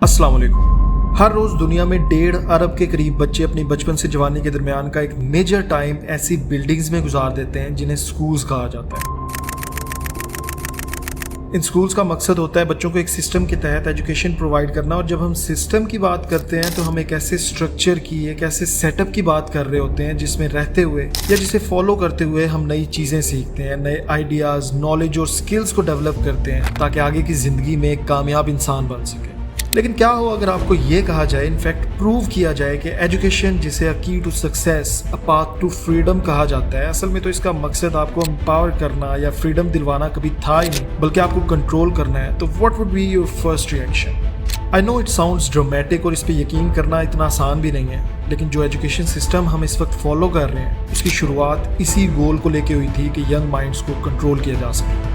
अस्सलाम वालेकुम। हर रोज दुनिया में 1.5 अरब के करीब बच्चे अपनी बचपन से जवानी के दरमियान का एक मेजर टाइम ऐसी बिल्डिंग्स में गुजार देते हैं जिन्हें स्कूल्स कहा जाता है। इन स्कूल्स का मकसद होता है बच्चों को एक सिस्टम के तहत एजुकेशन प्रोवाइड करना। और जब हम सिस्टम की बात करते हैं तो हम एक ऐसे स्ट्रक्चर की, एक ऐसे सेटअप की बात कर रहे होते हैं जिसमें रहते हुए या जिसे फॉलो करते हुए हम नई चीज़ें सीखते हैं, नए आइडियाज़, नॉलेज और स्किल्स को डेवलप करते हैं ताकि आगे की ज़िंदगी में एक कामयाब इंसान बन सके। लेकिन क्या हो अगर आपको ये कहा जाए, इनफैक्ट प्रूव किया जाए कि एजुकेशन जिसे a key to success, a path to freedom कहा जाता है, असल में तो इसका मकसद आपको एम्पावर करना या फ्रीडम दिलवाना कभी था ही नहीं, बल्कि आपको कंट्रोल करना है, तो what would be your first reaction? I know it sounds dramatic और इस पे यकीन करना इतना आसान भी नहीं है, लेकिन जो एजुकेशन सिस्टम हम इस वक्त फॉलो कर रहे हैं उसकी शुरुआत इसी गोल को लेके हुई थी कि यंग माइंड्स को कंट्रोल किया जा सके।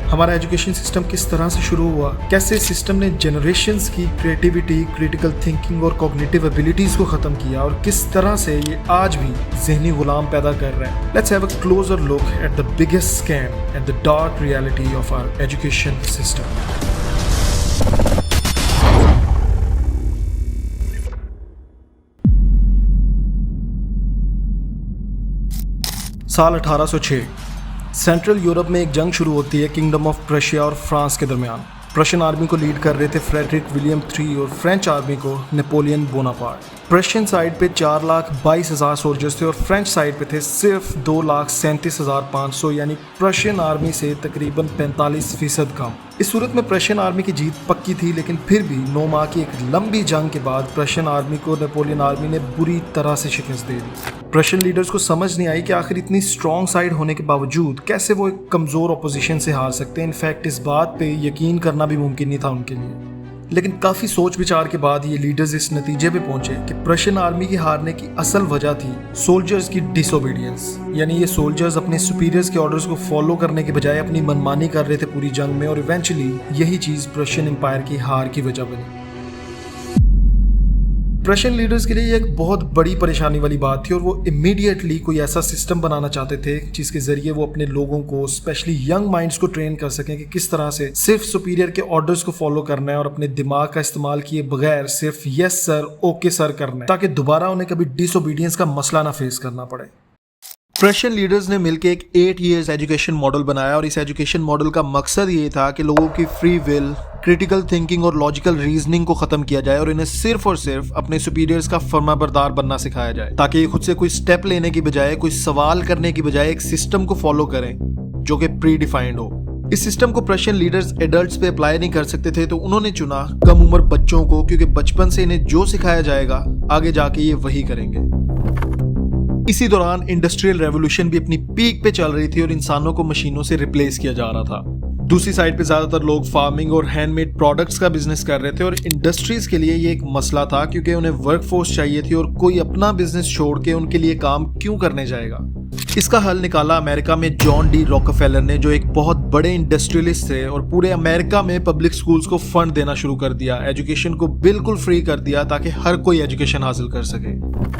हमारा एजुकेशन सिस्टम किस तरह से शुरू हुआ, कैसे सिस्टम ने जनरेशन्स की क्रिएटिविटी, क्रिटिकल थिंकिंग और कॉग्निटिव एबिलिटीज को खत्म किया और किस तरह से ये आज भी ज़हनी गुलाम पैदा कर रहे हैं। Let's have a closer look at the biggest scam and the dark reality of our education system. साल 1806 सेंट्रल यूरोप में एक जंग शुरू होती है किंगडम ऑफ प्रशिया और फ्रांस के दरमियान। प्रशियन आर्मी को लीड कर रहे थे फ्रेडरिक विलियम III और फ्रेंच आर्मी को नेपोलियन बोनापार्ट। प्रशियन साइड पे 4,22,000 सोल्जर्स थे और फ्रेंच साइड पे थे सिर्फ 2,37,500, यानी प्रशियन आर्मी से तकरीबन 45% कम। इस सूरत में प्रशियन आर्मी की जीत पक्की थी, लेकिन फिर भी 9 माह की एक लंबी जंग के बाद प्रशियन आर्मी को नेपोलियन आर्मी ने बुरी तरह से शिकस्त दे दी। प्रशियन लीडर्स को समझ नहीं आई कि आखिर इतनी स्ट्रॉन्ग साइड होने के बावजूद कैसे वो एक कमज़ोर अपोजिशन से हार सकते हैं। इनफैक्ट इस बात पे यकीन करना भी मुमकिन नहीं था उनके लिए। लेकिन काफ़ी सोच विचार के बाद ये लीडर्स इस नतीजे पे पहुंचे कि प्रशियन आर्मी की हारने की असल वजह थी सोल्जर्स की डिसोबीडियंस, यानी ये सोल्जर्स अपने सुपीरियर्स के ऑर्डर्स को फॉलो करने के बजाय अपनी मनमानी कर रहे थे पूरी जंग में, और इवेंचुअली यही चीज़ प्रशियन एम्पायर की हार की वजह बनी। प्रशियन लीडर्स के लिए ये एक बहुत बड़ी परेशानी वाली बात थी और वो इमीडिएटली कोई ऐसा सिस्टम बनाना चाहते थे जिसके जरिए वो अपने लोगों को, स्पेशली यंग माइंड्स को ट्रेन कर सकें कि किस तरह से सिर्फ सुपीरियर के ऑर्डर्स को फॉलो करना है और अपने दिमाग का इस्तेमाल किए बगैर सिर्फ यस सर, ओके सर करना है, ताकि दोबारा उन्हें कभी डिसोबीडियंस का मसला ना फेस करना पड़े। प्रशियन लीडर्स ने मिलकर एक 8 इयर्स एजुकेशन मॉडल बनाया और इस एजुकेशन मॉडल का मकसद ये था कि लोगों की फ्री विल, क्रिटिकल थिंकिंग और लॉजिकल रीजनिंग को खत्म किया जाए और इन्हें सिर्फ और सिर्फ अपने सुपीरियर्स का फर्माबरदार बनना सिखाया जाए, ताकि ये खुद से कोई स्टेप लेने की बजाय, कोई सवाल करने की बजाय एक सिस्टम को फॉलो करें जो कि प्री डिफाइंड हो। इस सिस्टम को प्रशियन लीडर्स एडल्ट्स पे अप्लाई नहीं कर सकते थे, तो उन्होंने चुना कम उम्र बच्चों को, क्योंकि बचपन से इन्हें जो सिखाया जाएगा आगे जाके ये वही करेंगे। इसी दौरान इंडस्ट्रियल रेवोल्यूशन भी अपनी पीक पे चल रही थी और इंसानों को मशीनों से रिप्लेस किया जा रहा था। दूसरी साइड पे ज्यादातर लोग फार्मिंग और हैंडमेड प्रोडक्ट्स का बिजनेस कर रहे थे और इंडस्ट्रीज के लिए ये एक मसला था क्योंकि उन्हें वर्कफोर्स चाहिए थी और कोई अपना बिजनेस छोड़ के उनके लिए काम क्यों करने जाएगा। इसका हल निकाला अमेरिका में जॉन डी रॉकफेलर ने, जो एक बहुत बड़े इंडस्ट्रियलिस्ट थे, और पूरे अमेरिका में पब्लिक स्कूल्स को फंड देना शुरू कर दिया, एजुकेशन को बिल्कुल फ्री कर दिया ताकि हर कोई एजुकेशन हासिल कर सके।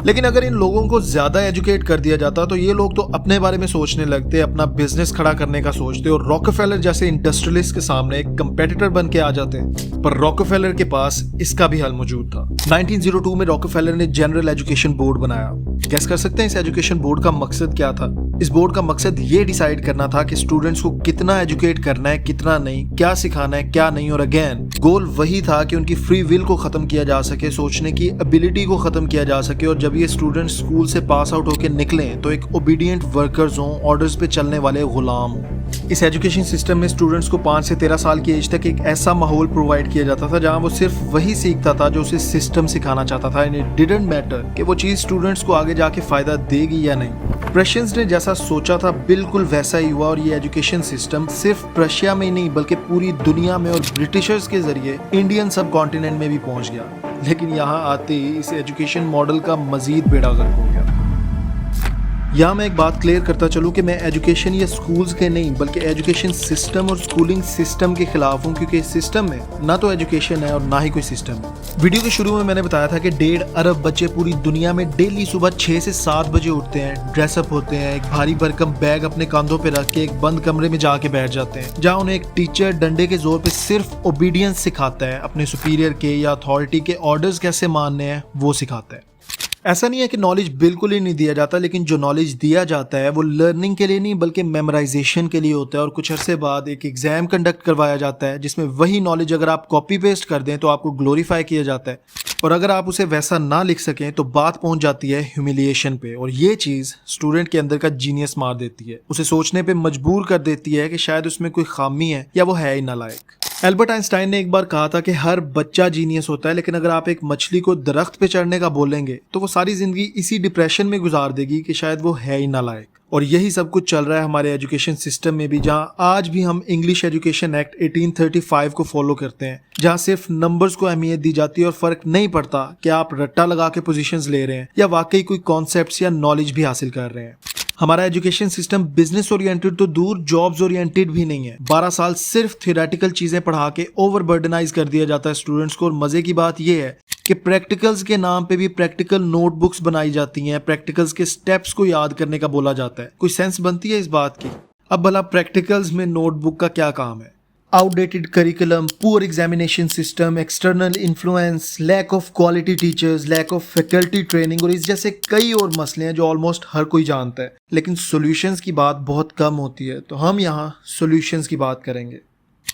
लेकिन अगर इन लोगों को ज्यादा एजुकेट कर दिया जाता तो ये लोग तो अपने बारे में सोचने लगते, अपना बिजनेस खड़ा करने का सोचते और रॉकफेलर जैसे इंडस्ट्रियलिस्ट के सामने एक कंपेटिटर बन के आ जाते। पर रॉकफेलर के पास इसका भी हल मौजूद था। 1902 में रॉकफेलर ने जनरल एजुकेशन बोर्ड बनाया। गेस कर सकते हैं इस एजुकेशन बोर्ड का मकसद क्या था? इस बोर्ड का मकसद ये डिसाइड करना था कि स्टूडेंट्स को कितना एजुकेट करना है, कितना नहीं, क्या सिखाना है, क्या नहीं, और अगेन गोल वही था कि उनकी फ्री विल को खत्म किया जा सके, सोचने की एबिलिटी को खत्म किया जा सके, और जब ये स्टूडेंट्स स्कूल से पास आउट होकर निकलें तो एक ओबीडियंट वर्कर्स हों, ऑर्डर्स पे चलने वाले गुलाम हों। इस एजुकेशन सिस्टम में स्टूडेंट्स को 5 से 13 साल की एज तक एक ऐसा माहौल प्रोवाइड किया जाता था जहां वो सिर्फ वही सीखता था जो उसे सिस्टम सिखाना चाहता था, एंड इट डिडंट मैटर कि वो चीज स्टूडेंट्स को आगे जाके फायदा देगी या नहीं। प्रशियंस ने जैसा सोचा था बिल्कुल वैसा ही हुआ और ये एजुकेशन सिस्टम सिर्फ प्रशिया में ही नहीं बल्कि पूरी दुनिया में और ब्रिटिशर्स के जरिए इंडियन सब कॉन्टिनेंट में भी पहुंच गया। लेकिन यहाँ आते ही इस एजुकेशन मॉडल का मजीद बेड़ा गर्क हो गया। यहाँ मैं एक बात क्लियर करता चलूँ कि मैं एजुकेशन या स्कूल्स के नहीं बल्कि एजुकेशन सिस्टम और स्कूलिंग सिस्टम के खिलाफ हूँ, क्योंकि इस सिस्टम में ना तो एजुकेशन है और ना ही कोई सिस्टम है। वीडियो के शुरू में मैंने बताया था कि 1.5 अरब बच्चे पूरी दुनिया में डेली सुबह 6 से 7 बजे उठते हैं, ड्रेसअप होते हैं, एक भारी भरकम बैग अपने कंधों पे रख के एक बंद कमरे में जाके बैठ जाते हैं, जहाँ उन्हें एक टीचर डंडे के जोर पे सिर्फ ओबीडियंस सिखाता है, अपने सुपीरियर के या अथॉरिटी के ऑर्डर्स कैसे मानने हैं वो सिखाता है। ऐसा नहीं है कि नॉलेज बिल्कुल ही नहीं दिया जाता, लेकिन जो नॉलेज दिया जाता है वो लर्निंग के लिए नहीं बल्कि मेमोराइजेशन के लिए होता है, और कुछ अरसे बाद एक एग्जाम कंडक्ट करवाया जाता है जिसमें वही नॉलेज अगर आप कॉपी पेस्ट कर दें तो आपको ग्लोरीफाई किया जाता है, और अगर आप उसे वैसा ना लिख सकें तो बात पहुंच जाती है ह्यूमिलिएशन पे, और ये चीज़ स्टूडेंट के अंदर का जीनियस मार देती है, उसे सोचने पे मजबूर कर देती है कि शायद उसमें कोई खामी है या वो है ही नालायक। एल्बर्ट आइंस्टाइन ने एक बार कहा था कि हर बच्चा जीनियस होता है, लेकिन अगर आप एक मछली को दरख्त पे चढ़ने का बोलेंगे तो वो सारी जिंदगी इसी डिप्रेशन में गुजार देगी कि शायद वो है ही नालायक। और यही सब कुछ चल रहा है हमारे एजुकेशन सिस्टम में भी, जहां आज भी हम इंग्लिश एजुकेशन एक्ट 1835 को फॉलो करते हैं, जहां सिर्फ नंबर्स को अहमियत दी जाती है और फर्क नहीं पड़ता कि आप रट्टा लगा के पोजीशंस ले रहे हैं या वाकई कोई कॉन्सेप्ट्स या नॉलेज भी हासिल कर रहे हैं। हमारा एजुकेशन सिस्टम बिजनेस ओरिएंटेड तो दूर जॉब्स ओरिएंटेड भी नहीं है। 12 साल सिर्फ थियोरेटिकल चीजें पढ़ा के ओवरबर्डनाइज कर दिया जाता है स्टूडेंट्स को, और मजे की बात यह है कि प्रैक्टिकल्स के नाम पे भी प्रैक्टिकल नोटबुक्स बनाई जाती हैं, प्रैक्टिकल्स के स्टेप्स को याद करने का बोला जाता है। कोई सेंस बनती है इस बात की? अब भला प्रैक्टिकल्स में नोटबुक का क्या काम है? Outdated curriculum, poor examination system, external influence, lack of quality teachers, lack of faculty training और इस जैसे कई और मसले हैं जो ऑलमोस्ट हर कोई जानता है, लेकिन सॉल्यूशंस की बात बहुत कम होती है। तो हम यहाँ सॉल्यूशंस की बात करेंगे।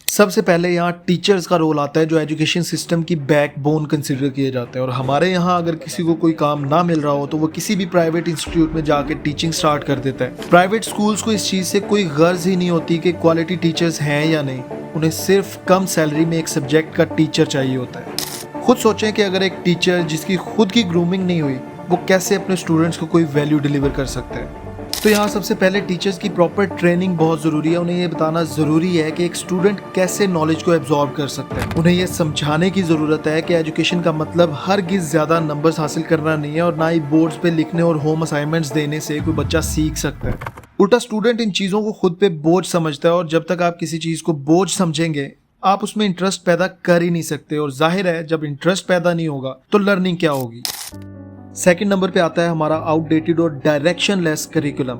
सबसे पहले यहाँ टीचर्स का रोल आता है, जो एजुकेशन सिस्टम की बैकबोन कंसिडर किए जाते हैं, और हमारे यहाँ अगर किसी को कोई काम ना मिल रहा हो तो वो किसी भी प्राइवेट इंस्टीट्यूट में जाके टीचिंग स्टार्ट कर देता है। प्राइवेट स्कूल्स को इस चीज़ से कोई गर्ज ही नहीं होती कि क्वालिटी टीचर्स हैं या नहीं, उन्हें सिर्फ कम सैलरी में एक सब्जेक्ट का टीचर चाहिए होता है। खुद सोचें कि अगर एक टीचर जिसकी खुद की ग्रूमिंग नहीं हुई वो कैसे अपने स्टूडेंट्स को कोई वैल्यू डिलीवर कर सकते हैं। तो यहाँ सबसे पहले टीचर्स की प्रॉपर ट्रेनिंग बहुत ज़रूरी है। उन्हें ये बताना ज़रूरी है कि एक स्टूडेंट कैसे नॉलेज को एब्जॉर्ब कर सकता है। उन्हें ये समझाने की ज़रूरत है कि एजुकेशन का मतलब हरगिज़ ज़्यादा नंबर्स हासिल करना नहीं है, और ना ही बोर्ड्स पे लिखने और होम असाइनमेंट्स देने से कोई बच्चा सीख सकता है। उल्टा स्टूडेंट इन चीज़ों को खुद पे बोझ समझता है, और जब तक आप किसी चीज़ को बोझ समझेंगे आप उसमें इंटरेस्ट पैदा कर ही नहीं सकते, और जाहिर है जब इंटरेस्ट पैदा नहीं होगा तो लर्निंग क्या होगी। सेकंड नंबर पे आता है हमारा आउटडेटेड और डायरेक्शनलेस करिकुलम।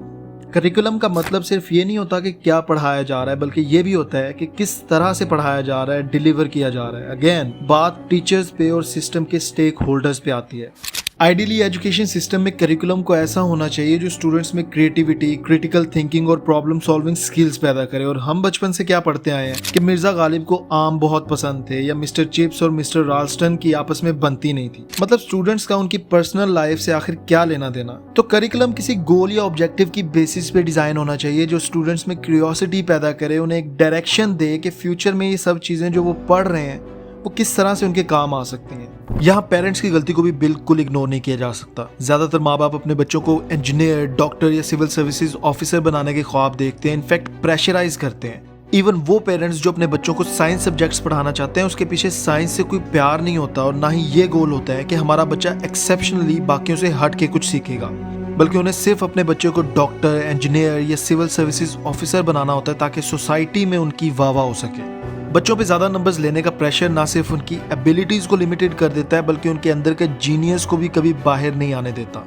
करिकुलम का मतलब सिर्फ ये नहीं होता कि क्या पढ़ाया जा रहा है, बल्कि ये भी होता है कि किस तरह से पढ़ाया जा रहा है, डिलीवर किया जा रहा है। अगेन बात टीचर्स पे और सिस्टम के स्टेक होल्डर्स पे आती है। आइडियली एजुकेशन सिस्टम में करिकुलम को ऐसा होना चाहिए जो स्टूडेंट्स में क्रिएटिविटी, क्रिटिकल थिंकिंग और प्रॉब्लम सॉल्विंग स्किल्स पैदा करे। और हम बचपन से क्या पढ़ते आए हैं कि मिर्जा गालिब को आम बहुत पसंद थे, या मिस्टर चिप्स और मिस्टर राल्स्टन की आपस में बनती नहीं थी। मतलब स्टूडेंट्स का उनकी पर्सनल लाइफ से आखिर क्या लेना देना। तो करिकुलम किसी गोल या ऑब्जेक्टिव की बेसिस पे डिजाइन होना चाहिए जो स्टूडेंट्स में क्यूरियोसिटी पैदा करे, उन्हें एक डायरेक्शन दे कि फ्यूचर में ये सब चीजें जो वो पढ़ रहे हैं वो किस तरह से उनके काम आ सकती हैं। यहाँ पेरेंट्स की गलती को भी बिल्कुल इग्नोर नहीं किया जा सकता। ज्यादातर माँ बाप अपने बच्चों को इंजीनियर, डॉक्टर या सिविल सर्विसेज ऑफिसर बनाने के ख्वाब देखते हैं, इनफैक्ट प्रेशराइज करते हैं। इवन वो पेरेंट्स जो अपने बच्चों को साइंस सब्जेक्ट्स पढ़ाना चाहते हैं उसके पीछे साइंस से कोई प्यार नहीं होता, और ना ही ये गोल होता है कि हमारा बच्चा एक्सेप्शनली बाकियों से हट के कुछ सीखेगा, बल्कि उन्हें सिर्फ अपने बच्चों को डॉक्टर, इंजीनियर या सिविल सर्विसेज ऑफिसर बनाना होता है ताकि सोसाइटी में उनकी वाह-वाह हो सके। बच्चों पे ज़्यादा नंबर्स लेने का प्रेशर ना सिर्फ उनकी एबिलिटीज़ को लिमिटेड कर देता है, बल्कि उनके अंदर के जीनियस को भी कभी बाहर नहीं आने देता।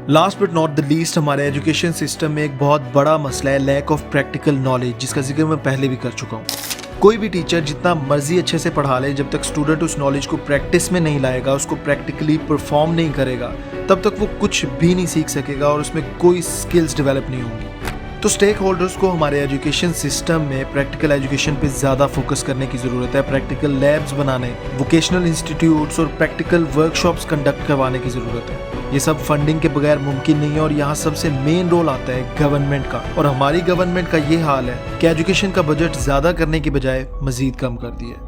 Last but not the least, हमारे एजुकेशन सिस्टम में एक बहुत बड़ा मसला है लैक ऑफ प्रैक्टिकल नॉलेज, जिसका जिक्र मैं पहले भी कर चुका हूँ। कोई भी टीचर जितना मर्जी अच्छे से पढ़ा ले, जब तक स्टूडेंट उस नॉलेज को प्रैक्टिस में नहीं लाएगा, उसको प्रैक्टिकली परफॉर्म नहीं करेगा, तब तक वो कुछ भी नहीं सीख सकेगा और उसमें कोई स्किल्स डेवलप नहीं होंगी। तो स्टेक होल्डर्स को हमारे एजुकेशन सिस्टम में प्रैक्टिकल एजुकेशन पे ज़्यादा फोकस करने की ज़रूरत है। प्रैक्टिकल लैब्स बनाने, वोकेशनल इंस्टीट्यूट्स और प्रैक्टिकल वर्कशॉप्स कंडक्ट करवाने की ज़रूरत है। ये सब फंडिंग के बगैर मुमकिन नहीं है, और यहाँ सबसे मेन रोल आता है गवर्नमेंट का। और हमारी गवर्नमेंट का ये हाल है कि एजुकेशन का बजट ज़्यादा करने की बजाय मज़ीद कम कर दिया है।